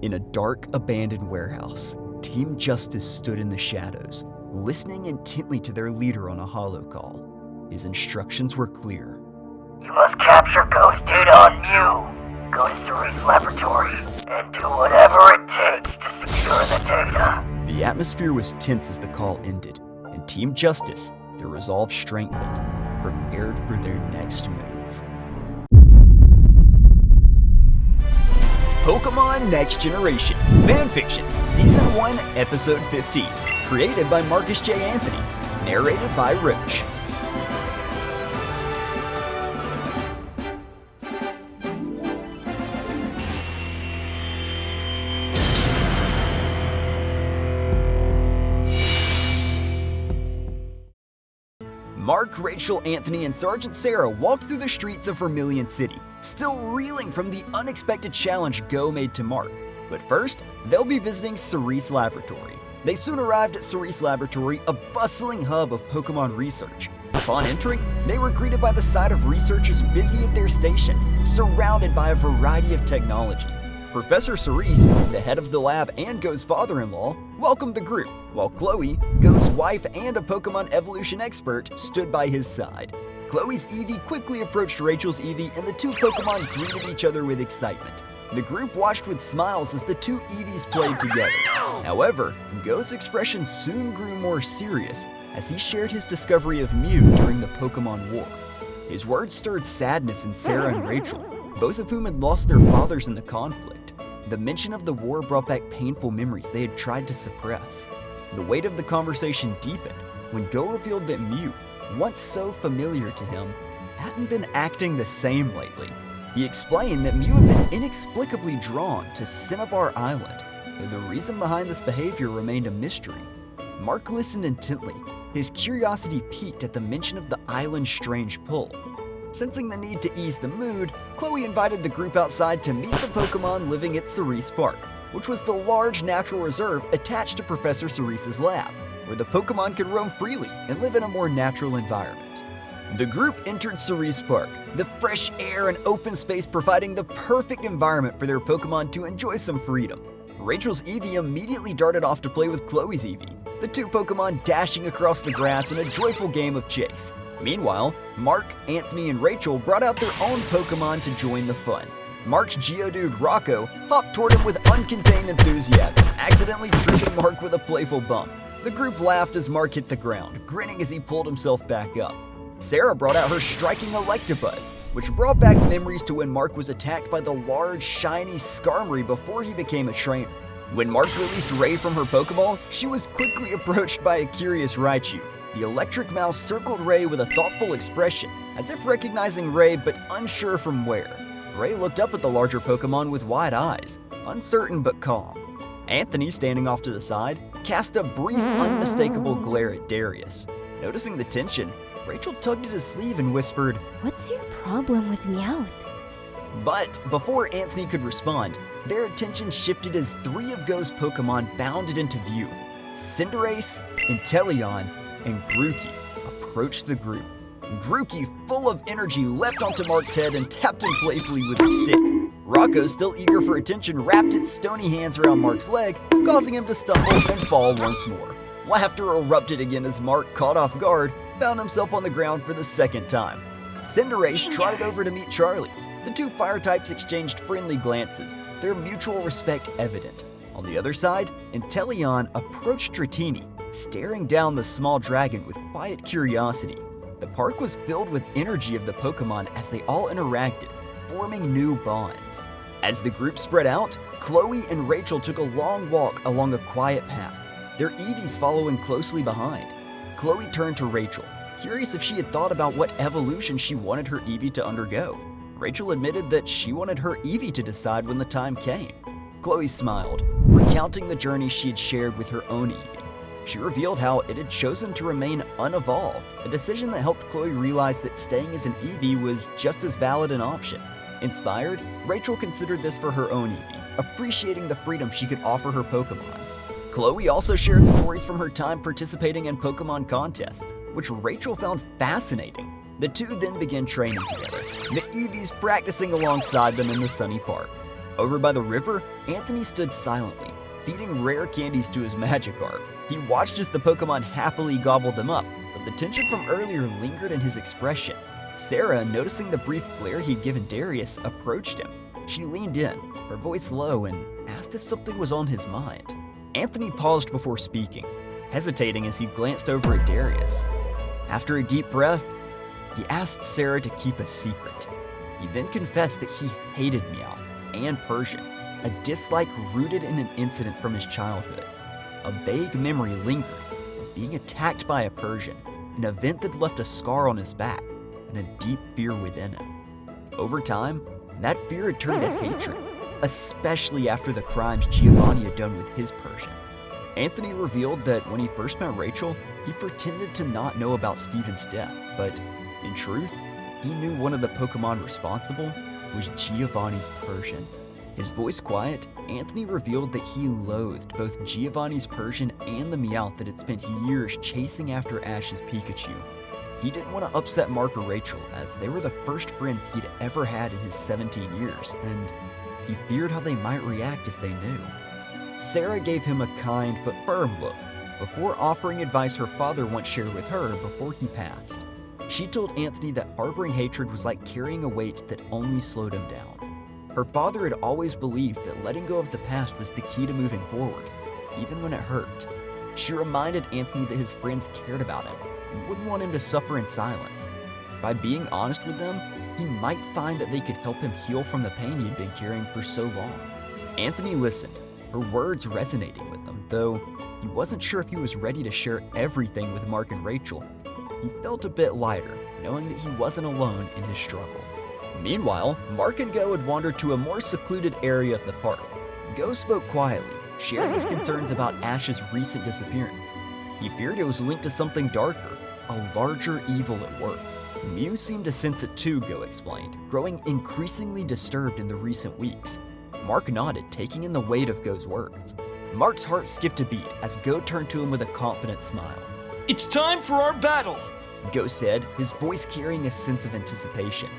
In a dark, abandoned warehouse, Team Justice stood in the shadows, listening intently to their leader on a holocall. His instructions were clear. You must capture ghost data on Mew. Go to Cerise Laboratory and do whatever it takes to secure the data. The atmosphere was tense as the call ended, and Team Justice, their resolve strengthened, prepared for their next move. Pokémon Next Generation Fanfiction Season 1 Episode 15, created by Marcus J. Anthony, narrated by Roach. Mark, Rachel, Anthony, and Sergeant Sarah walked through the streets of Vermilion City, still reeling from the unexpected challenge Go made to Mark. But first, they'll be visiting Cerise Laboratory. They soon arrived at Cerise Laboratory, a bustling hub of Pokémon research. Upon entering, they were greeted by the sight of researchers busy at their stations, surrounded by a variety of technology. Professor Cerise, the head of the lab and Go's father-in-law, welcomed the group, while Chloe, Go's wife and a Pokémon evolution expert, stood by his side. Chloe's Eevee quickly approached Rachel's Eevee, and the two Pokémon greeted each other with excitement. The group watched with smiles as the two Eevees played together. However, Go's expression soon grew more serious as he shared his discovery of Mew during the Pokémon War. His words stirred sadness in Sarah and Rachel, both of whom had lost their fathers in the conflict. The mention of the war brought back painful memories they had tried to suppress. The weight of the conversation deepened when Go revealed that Mew, once so familiar to him, hadn't been acting the same lately. He explained that Mew had been inexplicably drawn to Cinnabar Island, though the reason behind this behavior remained a mystery. Mark listened intently, his curiosity piqued at the mention of the island's strange pull. Sensing the need to ease the mood, Chloe invited the group outside to meet the Pokémon living at Cerise Park, which was the large natural reserve attached to Professor Cerise's lab, where the Pokémon could roam freely and live in a more natural environment. The group entered Cerise Park, the fresh air and open space providing the perfect environment for their Pokémon to enjoy some freedom. Rachel's Eevee immediately darted off to play with Chloe's Eevee, the two Pokémon dashing across the grass in a joyful game of chase. Meanwhile, Mark, Anthony, and Rachel brought out their own Pokémon to join the fun. Mark's Geodude Rocco hopped toward him with uncontained enthusiasm, accidentally tripping Mark with a playful bump. The group laughed as Mark hit the ground, grinning as he pulled himself back up. Sarah brought out her striking Electabuzz, which brought back memories to when Mark was attacked by the large, shiny Skarmory before he became a trainer. When Mark released Ray from her Pokeball, she was quickly approached by a curious Raichu. The electric mouse circled Ray with a thoughtful expression, as if recognizing Ray but unsure from where. Ray looked up at the larger Pokemon with wide eyes, uncertain but calm. Anthony, standing off to the side, cast a brief, unmistakable glare at Darius. Noticing the tension, Rachel tugged at his sleeve and whispered, "What's your problem with Meowth?" But before Anthony could respond, their attention shifted as three of Go's Pokemon bounded into view. Cinderace, Inteleon, and Grookey approached the group. Grookey, full of energy, leapt onto Mark's head and tapped him playfully with a stick. Rocco, still eager for attention, wrapped its stony hands around Mark's leg, causing him to stumble and fall once more. Laughter erupted again as Mark, caught off guard, found himself on the ground for the second time. Cinderace trotted over to meet Charlie. The two fire types exchanged friendly glances, their mutual respect evident. On the other side, Inteleon approached Dratini, staring down the small dragon with quiet curiosity. The park was filled with energy of the Pokémon as they all interacted, forming new bonds. As the group spread out, Chloe and Rachel took a long walk along a quiet path, their Eevees following closely behind. Chloe turned to Rachel, curious if she had thought about what evolution she wanted her Eevee to undergo. Rachel admitted that she wanted her Eevee to decide when the time came. Chloe smiled, recounting the journey she had shared with her own Eevee. She revealed how it had chosen to remain unevolved, a decision that helped Chloe realize that staying as an Eevee was just as valid an option. Inspired, Rachel considered this for her own Eevee, appreciating the freedom she could offer her Pokémon. Chloe also shared stories from her time participating in Pokémon contests, which Rachel found fascinating. The two then began training together, the Eevees practicing alongside them in the sunny park. Over by the river, Anthony stood silently, feeding rare candies to his Magikarp. He watched as the Pokemon happily gobbled them up, but the tension from earlier lingered in his expression. Sarah, noticing the brief glare he'd given Darius, approached him. She leaned in, her voice low, and asked if something was on his mind. Anthony paused before speaking, hesitating as he glanced over at Darius. After a deep breath, he asked Sarah to keep a secret. He then confessed that he hated Meowth and Persian, a dislike rooted in an incident from his childhood. A vague memory lingered of being attacked by a Persian, an event that left a scar on his back and a deep fear within him. Over time, that fear had turned to hatred, especially after the crimes Giovanni had done with his Persian. Anthony revealed that when he first met Rachel, he pretended to not know about Steven's death, but in truth, he knew one of the Pokemon responsible was Giovanni's Persian. His voice quiet, Anthony revealed that he loathed both Giovanni's Persian and the Meowth that had spent years chasing after Ash's Pikachu. He didn't want to upset Marc or Rachel, as they were the first friends he'd ever had in his 17 years, and he feared how they might react if they knew. Sarah gave him a kind but firm look, before offering advice her father once shared with her before he passed. She told Anthony that harboring hatred was like carrying a weight that only slowed him down. Her father had always believed that letting go of the past was the key to moving forward, even when it hurt. She reminded Anthony that his friends cared about him and wouldn't want him to suffer in silence. By being honest with them, he might find that they could help him heal from the pain he had been carrying for so long. Anthony listened, her words resonating with him, though he wasn't sure if he was ready to share everything with Marc and Rachel. He felt a bit lighter, knowing that he wasn't alone in his struggle. Meanwhile, Marc and Go had wandered to a more secluded area of the park. Go spoke quietly, sharing his concerns about Ash's recent disappearance. He feared it was linked to something darker, a larger evil at work. Mew seemed to sense it too, Go explained, growing increasingly disturbed in the recent weeks. Marc nodded, taking in the weight of Go's words. Marc's heart skipped a beat as Go turned to him with a confident smile. It's time for our battle, Go said, his voice carrying a sense of anticipation.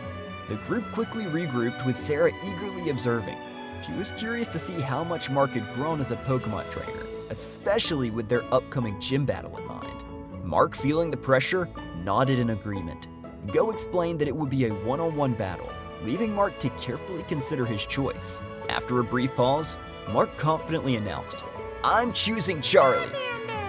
The group quickly regrouped, with Sarah eagerly observing. She was curious to see how much Marc had grown as a Pokemon trainer, especially with their upcoming gym battle in mind. Marc, feeling the pressure, nodded in agreement. Go explained that it would be a one-on-one battle, leaving Marc to carefully consider his choice. After a brief pause, Marc confidently announced, "I'm choosing Charlie."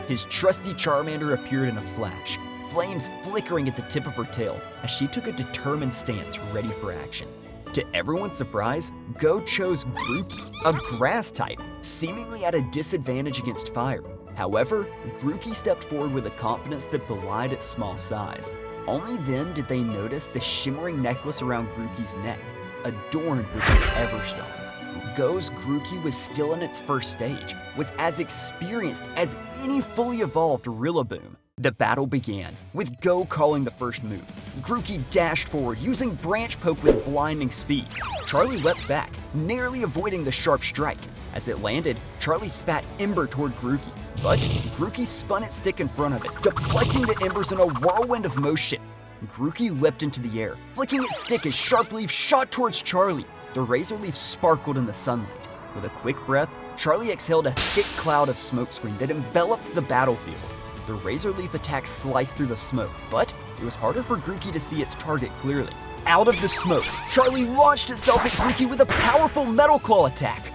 His trusty Charmander appeared in a flash, flames flickering at the tip of her tail as she took a determined stance ready for action. To everyone's surprise, Go chose Grookey, a grass type, seemingly at a disadvantage against fire. However, Grookey stepped forward with a confidence that belied its small size. Only then did they notice the shimmering necklace around Grookey's neck, adorned with an Everstone. Go's Grookey was still in its first stage, was as experienced as any fully evolved Rillaboom. The battle began, with Go calling the first move. Grookey dashed forward, using Branch Poke with blinding speed. Charlie leapt back, narrowly avoiding the sharp strike. As it landed, Charlie spat Ember toward Grookey, but Grookey spun its stick in front of it, deflecting the embers in a whirlwind of motion. Grookey leapt into the air, flicking its stick as Sharp Leaf shot towards Charlie. The Razor Leaf sparkled in the sunlight. With a quick breath, Charlie exhaled a thick cloud of smokescreen that enveloped the battlefield. The Razor Leaf attack sliced through the smoke, but it was harder for Grookey to see its target clearly. Out of the smoke, Charlie launched itself at Grookey with a powerful Metal Claw attack.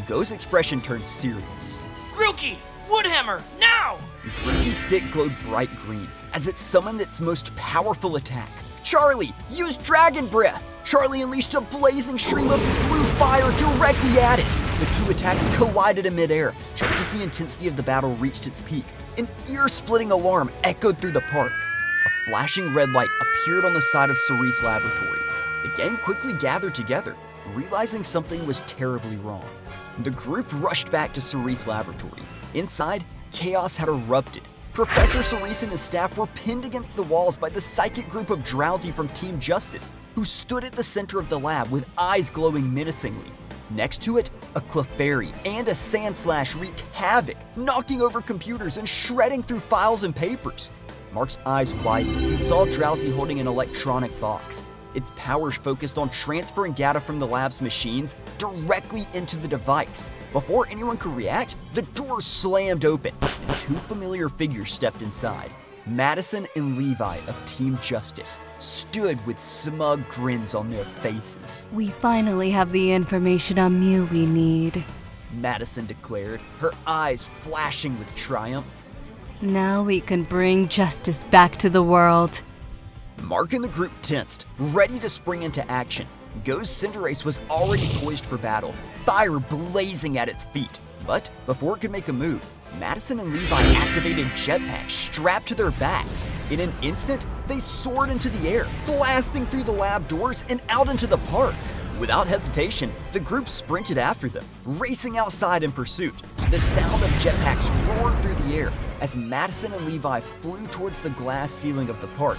Go's expression turned serious. Grookey, Woodhammer, now! Grookey's stick glowed bright green as it summoned its most powerful attack. Charlie, use Dragon Breath! Charlie unleashed a blazing stream of blue fire directly at it. The two attacks collided in midair, just as the intensity of the battle reached its peak. An ear-splitting alarm echoed through the park. A flashing red light appeared on the side of Cerise Laboratory. The gang quickly gathered together, realizing something was terribly wrong. The group rushed back to Cerise Laboratory. Inside, chaos had erupted. Professor Cerise and his staff were pinned against the walls by the psychic group of Drowsy from Team Justice, who stood at the center of the lab with eyes glowing menacingly. Next to it, a Clefairy and a Sandslash wreaked havoc, knocking over computers and shredding through files and papers. Marc's eyes widened as he saw Drowsy holding an electronic box. its powers focused on transferring data from the lab's machines directly into the device. Before anyone could react, the door slammed open, and two familiar figures stepped inside. Madison and Levi of Team Justice stood with smug grins on their faces. We finally have the information on Mew we need. Madison declared, her eyes flashing with triumph. Now we can bring justice back to the world. Marc and the group tensed, ready to spring into action. Ghost Cinderace was already poised for battle, fire blazing at its feet. But before it could make a move, Madison and Levi activated jetpacks strapped to their backs. In an instant, they soared into the air, blasting through the lab doors and out into the park. Without hesitation, the group sprinted after them, racing outside in pursuit. The sound of jetpacks roared through the air as Madison and Levi flew towards the glass ceiling of the park,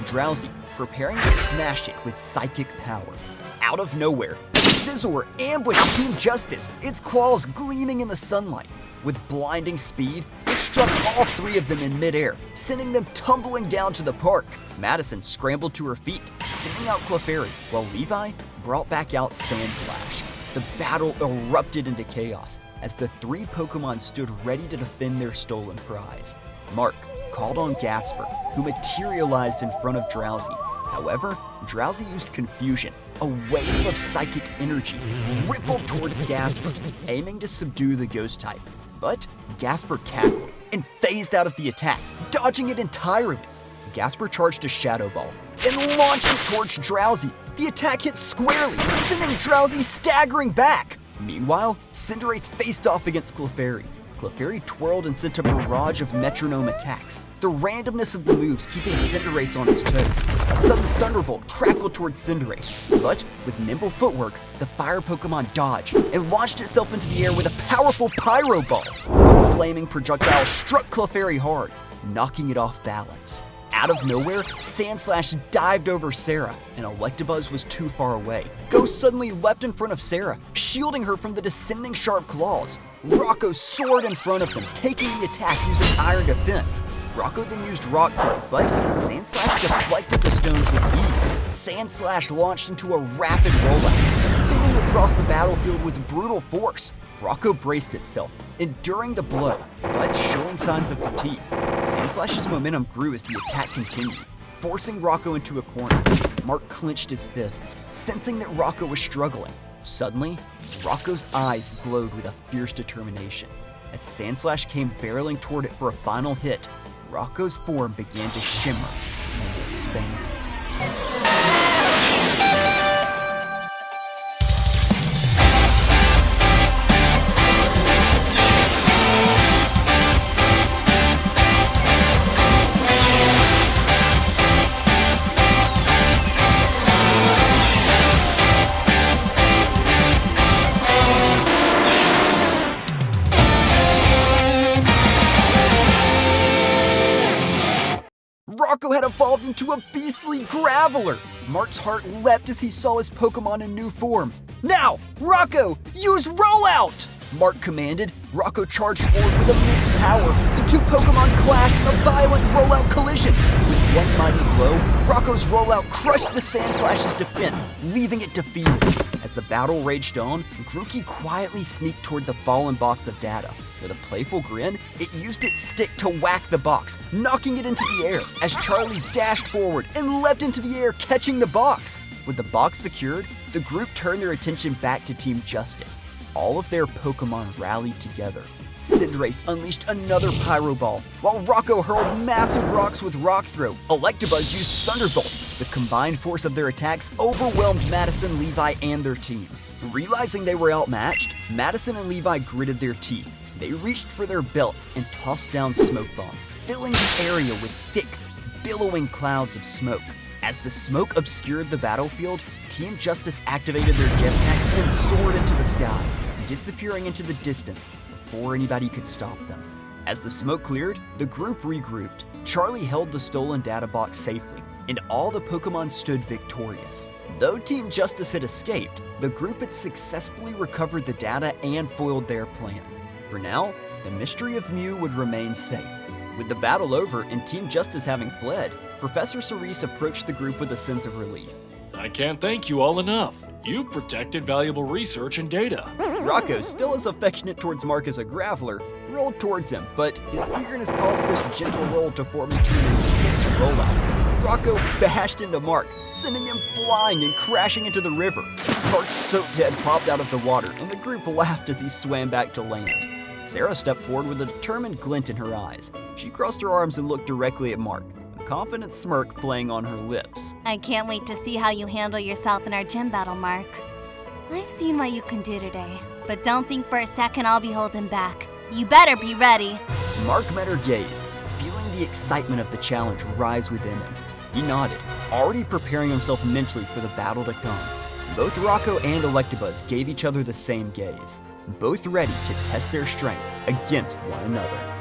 Drowsy preparing to smash it with psychic power. Out of nowhere, Scizor ambushed Team Justice, its claws gleaming in the sunlight. With blinding speed, it struck all three of them in midair, sending them tumbling down to the park. Madison scrambled to her feet, sending out Clefairy, while Levi brought back out Sandslash. The battle erupted into chaos as the three Pokemon stood ready to defend their stolen prize. Marc called on Gasper, who materialized in front of Drowsy. However, Drowsy used Confusion. A wave of psychic energy rippled towards Gasper, aiming to subdue the ghost type. But Gasper cackled and phased out of the attack, dodging it entirely. Gasper charged a Shadow Ball and launched it towards Drowsy. The attack hit squarely, sending Drowsy staggering back. Meanwhile, Cinderace faced off against Clefairy. Clefairy twirled and sent a barrage of metronome attacks, the randomness of the moves keeping Cinderace on its toes. A sudden thunderbolt crackled towards Cinderace, but with nimble footwork, the fire Pokemon dodged and launched itself into the air with a powerful Pyro Ball. The flaming projectile struck Clefairy hard, knocking it off balance. Out of nowhere, Sandslash dived over Sarah, and Electabuzz was too far away. Ghost suddenly leapt in front of Sarah, shielding her from the descending sharp claws. Rocco soared in front of them, taking the attack using Iron Defense. Rocco then used Rock Throw, but Sandslash deflected the stones with ease. Sandslash launched into a rapid rollout, spinning across the battlefield with brutal force. Rocco braced itself, enduring the blow, but showing signs of fatigue. Sandslash's momentum grew as the attack continued, forcing Rocco into a corner. Marc clenched his fists, sensing that Rocco was struggling. Suddenly, Rocco's eyes glowed with a fierce determination. As Sandslash came barreling toward it for a final hit, Rocco's form began to shimmer and expand. Rocco had evolved into a beastly Graveler! Marc's heart leapt as he saw his Pokemon in new form. Now, Rocco, use Rollout! Marc commanded. Rocco charged forward with immense power. The two Pokemon clashed in a violent rollout collision. With one mighty blow, Rocco's rollout crushed the Sandslash's defense, leaving it defeated. As the battle raged on, Grookey quietly sneaked toward the fallen box of data. With a playful grin, it used its stick to whack the box, knocking it into the air as Charlie dashed forward and leapt into the air, catching the box. With the box secured, the group turned their attention back to Team Justice. All of their Pokemon rallied together. Cinderace unleashed another Pyro Ball, while Rocco hurled massive rocks with Rock Throw. Electabuzz used Thunderbolt. The combined force of their attacks overwhelmed Madison, Levi, and their team. Realizing they were outmatched, Madison and Levi gritted their teeth. They reached for their belts and tossed down smoke bombs, filling the area with thick, billowing clouds of smoke. As the smoke obscured the battlefield, Team Justice activated their jetpacks and soared into the sky, disappearing into the distance before anybody could stop them. As the smoke cleared, the group regrouped. Charlie held the stolen data box safely, and all the Pokemon stood victorious. Though Team Justice had escaped, the group had successfully recovered the data and foiled their plan. For now, the mystery of Mew would remain safe. With the battle over and Team Justice having fled, Professor Cerise approached the group with a sense of relief. I can't thank you all enough. You've protected valuable research and data. Rocco, still as affectionate towards Marc as a graveler, rolled towards him, but his eagerness caused this gentle roll to form into an intense rollout. Rocco bashed into Marc, sending him flying and crashing into the river. Marc's soaked head popped out of the water, and the group laughed as he swam back to land. Sarah stepped forward with a determined glint in her eyes. She crossed her arms and looked directly at Marc, a confident smirk playing on her lips. I can't wait to see how you handle yourself in our gym battle, Marc. I've seen what you can do today, but don't think for a second I'll be holding back. You better be ready. Marc met her gaze, feeling the excitement of the challenge rise within him. He nodded, already preparing himself mentally for the battle to come. Both Rocco and Electabuzz gave each other the same gaze, both ready to test their strength against one another.